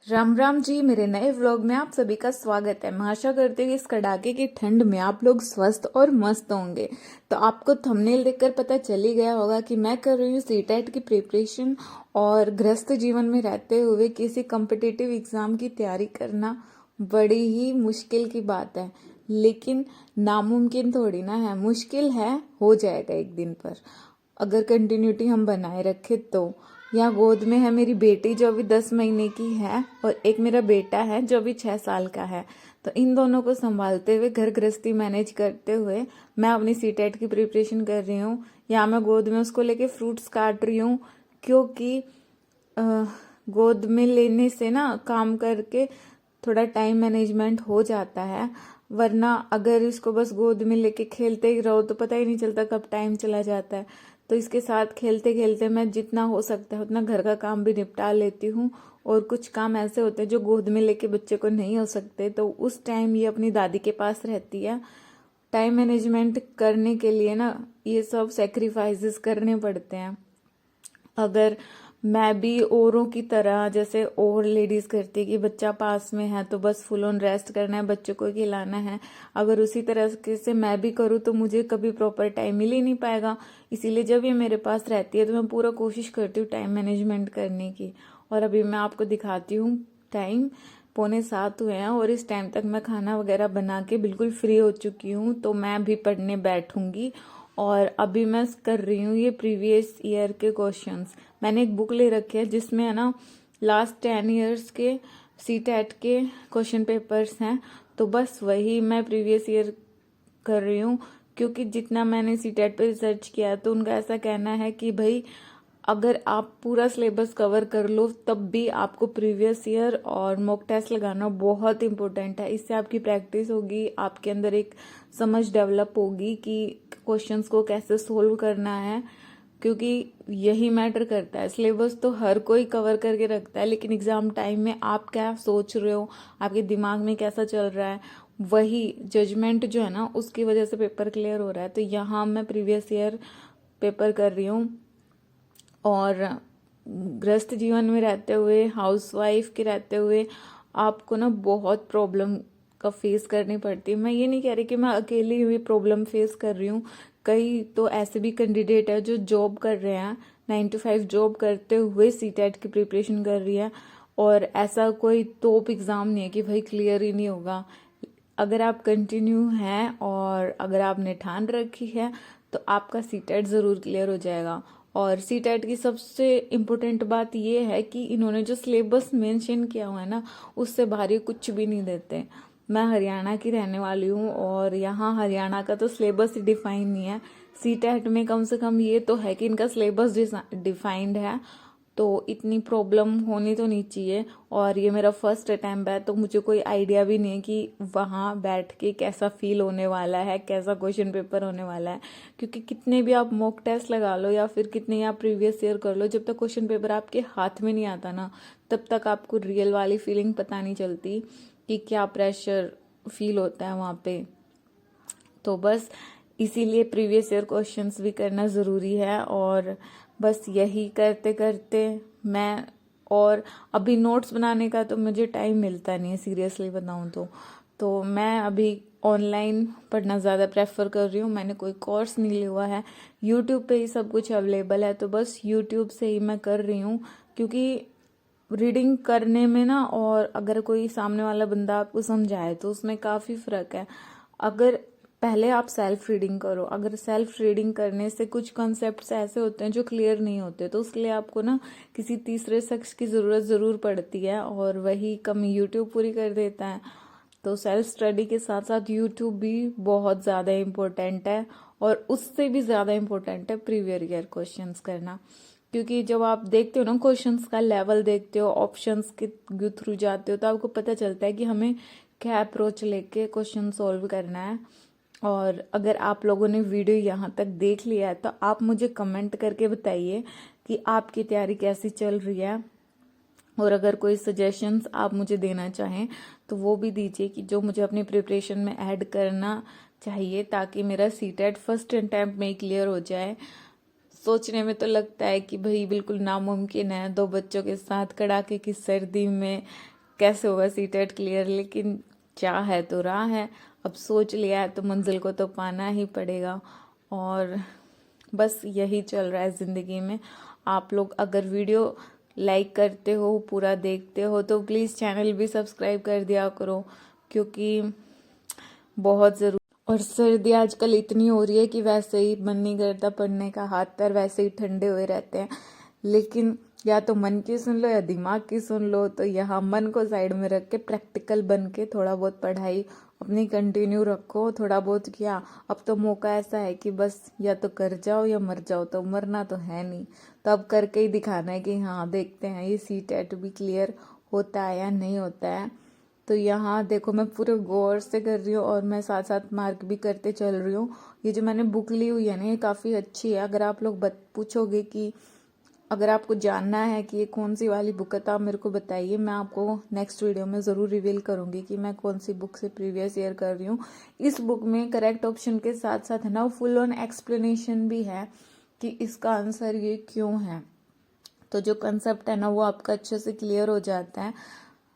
राम राम जी। मेरे नए व्लॉग में आप सभी का स्वागत है। मैं आशा करती हूँ इस कड़ाके की ठंड में आप लोग स्वस्थ और मस्त होंगे। तो आपको थंबनेल देखकर पता चल ही गया होगा कि मैं कर रही हूँ सीटेट की प्रिपरेशन। और गृहस्थ जीवन में रहते हुए किसी कॉम्पिटिटिव एग्जाम की तैयारी करना बड़ी ही मुश्किल की बात है, लेकिन नामुमकिन थोड़ी ना है। मुश्किल है, हो जाएगा एक दिन पर, अगर कंटिन्यूटी हम बनाए रखें तो। यहाँ गोद में है मेरी बेटी जो अभी 10 महीने की है, और एक मेरा बेटा है जो अभी 6 साल का है। तो इन दोनों को संभालते हुए, घर गृहस्थी मैनेज करते हुए मैं अपनी सीटेट की प्रिपरेशन कर रही हूँ। यहाँ मैं गोद में उसको लेके फ्रूट्स काट रही हूँ, क्योंकि अ, गोद में लेने से ना काम करके थोड़ा टाइम मैनेजमेंट हो जाता है। वरना अगर इसको बस गोद में लेके खेलते ही रहो तो पता ही नहीं चलता कब टाइम चला जाता है। तो इसके साथ खेलते खेलते मैं जितना हो सकता है उतना घर का काम भी निपटा लेती हूँ। और कुछ काम ऐसे होते हैं जो गोद में लेके बच्चे को नहीं हो सकते, तो उस टाइम ये अपनी दादी के पास रहती है। टाइम मैनेजमेंट करने के लिए ना ये सब सेक्रीफाइसेस करने पड़ते हैं। अगर मैं भी औरों की तरह, जैसे और लेडीज करती है कि बच्चा पास में है तो बस फुल ऑन रेस्ट करना है, बच्चों को खिलाना है, अगर उसी तरह से मैं भी करूँ तो मुझे कभी प्रॉपर टाइम मिल ही नहीं पाएगा। इसीलिए जब ये मेरे पास रहती है तो मैं पूरा कोशिश करती हूँ टाइम मैनेजमेंट करने की। और अभी मैं आपको दिखाती हूँ, टाइम 6:45 हुए हैं और इस टाइम तक मैं खाना वगैरह बना के बिल्कुल फ्री हो चुकी हूँ। तो मैं भी पढ़ने बैठूंगी। और अभी मैं कर रही हूँ ये प्रीवियस ईयर के क्वेश्चंस। मैंने एक बुक ले रखी है जिसमें है ना लास्ट 10 ईयर्स के सीटेट के क्वेश्चन पेपर्स हैं। तो बस वही मैं प्रीवियस ईयर कर रही हूँ, क्योंकि जितना मैंने सीटेट पे रिसर्च किया है तो उनका ऐसा कहना है कि भाई अगर आप पूरा सिलेबस कवर कर लो तब भी आपको प्रीवियस ईयर और मॉक टेस्ट लगाना बहुत इंपॉर्टेंट है। इससे आपकी प्रैक्टिस होगी, आपके अंदर एक समझ डेवलप होगी कि क्वेश्चंस को कैसे सोल्व करना है, क्योंकि यही मैटर करता है। सिलेबस तो हर कोई कवर करके रखता है, लेकिन एग्जाम टाइम में आप क्या सोच रहे हो, आपके दिमाग में कैसा चल रहा है, वही जजमेंट जो है ना उसकी वजह से पेपर क्लियर हो रहा है। तो यहाँ मैं प्रीवियस ईयर पेपर कर रही हूँ। और गृहस्थ जीवन में रहते हुए, हाउसवाइफ के रहते हुए आपको ना बहुत प्रॉब्लम का फेस करनी पड़ती है। मैं ये नहीं कह रही कि मैं अकेली हुई प्रॉब्लम फेस कर रही हूँ। कई तो ऐसे भी कैंडिडेट है जो जॉब कर रहे हैं, 9 to 5 जॉब करते हुए सीटेट की प्रिपरेशन कर रही है। और ऐसा कोई टॉप एग्जाम नहीं है कि भाई क्लियर ही नहीं होगा। अगर आप कंटिन्यू हैं और अगर आपने ठान रखी है तो आपका सीटेट ज़रूर क्लियर हो जाएगा। और सीटेट की सबसे इम्पोर्टेंट बात यह है कि इन्होंने जो सिलेबस मेंशन किया हुआ है ना उससे भारी कुछ भी नहीं देते। मैं हरियाणा की रहने वाली हूँ और यहाँ हरियाणा का तो सिलेबस डिफाइन नहीं है। सीटेट में कम से कम ये तो है कि इनका सिलेबस डिफाइंड है, तो इतनी प्रॉब्लम होनी तो नहीं चाहिए। और ये मेरा फर्स्ट अटैम्प्ट है तो मुझे कोई आइडिया भी नहीं है कि वहाँ बैठ के कैसा फील होने वाला है, कैसा क्वेश्चन पेपर होने वाला है। क्योंकि कितने भी आप मॉक टेस्ट लगा लो या फिर कितने आप प्रीवियस ईयर कर लो, जब तक क्वेश्चन पेपर आपके हाथ में नहीं आता ना तब तक आपको रियल वाली फीलिंग पता नहीं चलती कि क्या प्रेशर फील होता है वहाँ पे। तो बस इसीलिए प्रीवियस ईयर क्वेश्चंस भी करना ज़रूरी है। और बस यही करते करते मैं, और अभी नोट्स बनाने का तो मुझे टाइम मिलता नहीं है, सीरियसली बताऊँ तो मैं अभी ऑनलाइन पढ़ना ज़्यादा प्रेफर कर रही हूँ। मैंने कोई कोर्स नहीं लिया हुआ है, यूट्यूब पे ही सब कुछ अवेलेबल है, तो बस यूट्यूब से ही मैं कर रही हूँ। क्योंकि रीडिंग करने में ना, और अगर कोई सामने वाला बंदा आपको समझाए तो उसमें काफ़ी फ़र्क है। अगर पहले आप सेल्फ रीडिंग करो, अगर सेल्फ रीडिंग करने से कुछ कॉन्सेप्ट्स ऐसे होते हैं जो क्लियर नहीं होते, तो उसके लिए आपको ना किसी तीसरे शख्स की ज़रूरत ज़रूर पड़ती है, और वही कमी यूट्यूब पूरी कर देता है। तो सेल्फ स्टडी के साथ साथ यूट्यूब भी बहुत ज़्यादा इम्पोर्टेंट है, और उससे भी ज़्यादा इम्पोर्टेंट है प्रीवियस ईयर क्वेश्चंस करना। क्योंकि जब आप देखते हो ना क्वेश्चंस का लेवल देखते हो, ऑप्शंस के थ्रू जाते हो, तो आपको पता चलता है कि हमें क्या अप्रोच लेके क्वेश्चन सॉल्व करना है। और अगर आप लोगों ने वीडियो यहाँ तक देख लिया है तो आप मुझे कमेंट करके बताइए कि आपकी तैयारी कैसी चल रही है। और अगर कोई सजेशंस आप मुझे देना चाहें तो वो भी दीजिए कि जो मुझे अपनी प्रिपरेशन में ऐड करना चाहिए, ताकि मेरा सीटेट फर्स्ट अटेम्प्ट में ही क्लियर हो जाए। सोचने में तो लगता है कि भाई बिल्कुल नामुमकिन है, 2 बच्चों के साथ कड़ाके की सर्दी में कैसे होगा सीटेट क्लियर, लेकिन चाह है तो राह है, अब सोच लिया है तो मंजिल को तो पाना ही पड़ेगा। और बस यही चल रहा है ज़िंदगी में। आप लोग अगर वीडियो लाइक करते हो, पूरा देखते हो, तो प्लीज़ चैनल भी सब्सक्राइब कर दिया करो, क्योंकि बहुत ज़रूरी। और सर्दी आजकल इतनी हो रही है कि वैसे ही मन नहीं करता पढ़ने का, हाथ पैर वैसे ही ठंडे हुए रहते हैं। लेकिन या तो मन की सुन लो या दिमाग की सुन लो, तो यहाँ मन को साइड में रख के प्रैक्टिकल बन के थोड़ा बहुत पढ़ाई अपनी कंटिन्यू रखो। थोड़ा बहुत क्या, अब तो मौका ऐसा है कि बस या तो कर जाओ या मर जाओ, तो मरना तो है नहीं, तो अब करके ही दिखाना है कि हाँ देखते हैं ये सीटेट भी क्लियर होता है या नहीं होता है। तो यहाँ देखो मैं पूरे गौर से कर रही हूँ और मैं साथ साथ मार्क भी करते चल रही हूँ। ये जो मैंने बुक ली हुई है ना, ये काफ़ी अच्छी है। अगर आप लोग पूछोगे कि अगर आपको जानना है कि ये कौन सी वाली बुक है, तो आप मेरे को बताइए, मैं आपको नेक्स्ट वीडियो में ज़रूर रिवील करूँगी कि मैं कौन सी बुक से प्रीवियस ईयर कर रही हूँ। इस बुक में करेक्ट ऑप्शन के साथ साथ है ना फुल ऑन एक्सप्लेनेशन भी है कि इसका आंसर ये क्यों है। तो जो कंसेप्ट है ना वो आपका अच्छे से क्लियर हो जाता है।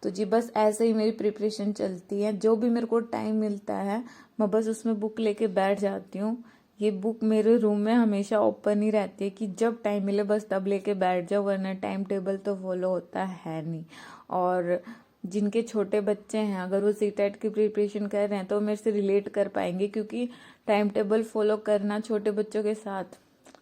तो जी बस ऐसे ही मेरी प्रिपरेशन चलती है। जो भी मेरे को टाइम मिलता है मैं बस उसमें बुक लेके बैठ जाती हूँ। ये बुक मेरे रूम में हमेशा ओपन ही रहती है कि जब टाइम मिले बस तब लेके बैठ जाओ, वरना टाइम टेबल तो फॉलो होता है नहीं। और जिनके छोटे बच्चे हैं अगर वो सीटेट की प्रिपरेशन कर रहे हैं तो मेरे से रिलेट कर पाएंगे, क्योंकि टाइम टेबल फॉलो करना छोटे बच्चों के साथ,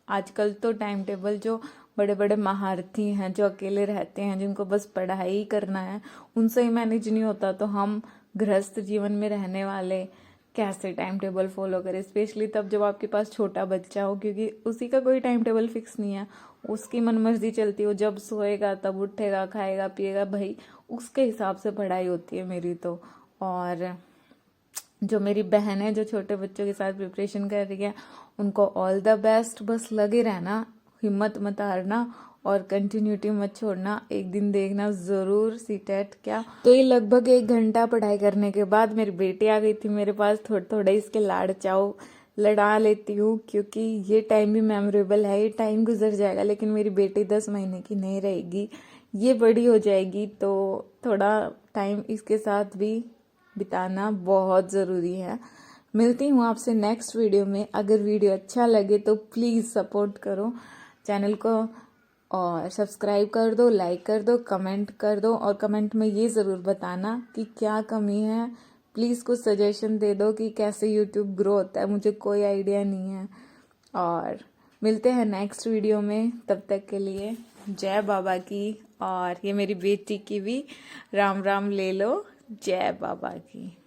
आजकल तो टाइम टेबल जो बड़े बड़े महारथी हैं जो अकेले रहते हैं, जिनको बस पढ़ाई ही करना है, उनसे ही मैनेज नहीं होता, तो हम गृहस्थ जीवन में रहने वाले कैसे टाइम टेबल फॉलो करें, स्पेशली तब जब आपके पास छोटा बच्चा हो, क्योंकि उसी का कोई टाइम टेबल फिक्स नहीं है, उसकी मनमर्जी चलती हो, जब सोएगा तब उठेगा, खाएगा पिएगा, भाई उसके हिसाब से पढ़ाई होती है मेरी तो। और जो मेरी बहन है जो छोटे बच्चों के साथ प्रिपरेशन कर रही है, उनको ऑल द बेस्ट। बस लगे रहना, हिम्मत मत हारना और कंटिन्यूटी मत छोड़ना। एक दिन देखना ज़रूर सीटेट क्या। तो ये लगभग 1 घंटा पढ़ाई करने के बाद मेरी बेटी आ गई थी मेरे पास। थोड़ा थोड़ा इसके लाड़ चाव लड़ा लेती हूँ, क्योंकि ये टाइम भी मेमोरेबल है। ये टाइम गुजर जाएगा लेकिन मेरी बेटी 10 महीने की नहीं रहेगी, ये बड़ी हो जाएगी, तो थोड़ा टाइम इसके साथ भी बिताना बहुत ज़रूरी है। मिलती हूँ आपसे नेक्स्ट वीडियो में। अगर वीडियो अच्छा लगे तो प्लीज़ सपोर्ट करो चैनल को, और सब्सक्राइब कर दो, लाइक कर दो, कमेंट कर दो, और कमेंट में ये ज़रूर बताना कि क्या कमी है। प्लीज़ कुछ सजेशन दे दो कि कैसे यूट्यूब ग्रो होता है, मुझे कोई आइडिया नहीं है। और मिलते हैं नेक्स्ट वीडियो में, तब तक के लिए जय बाबा की। और ये मेरी बेटी की भी राम राम ले लो, जय बाबा की।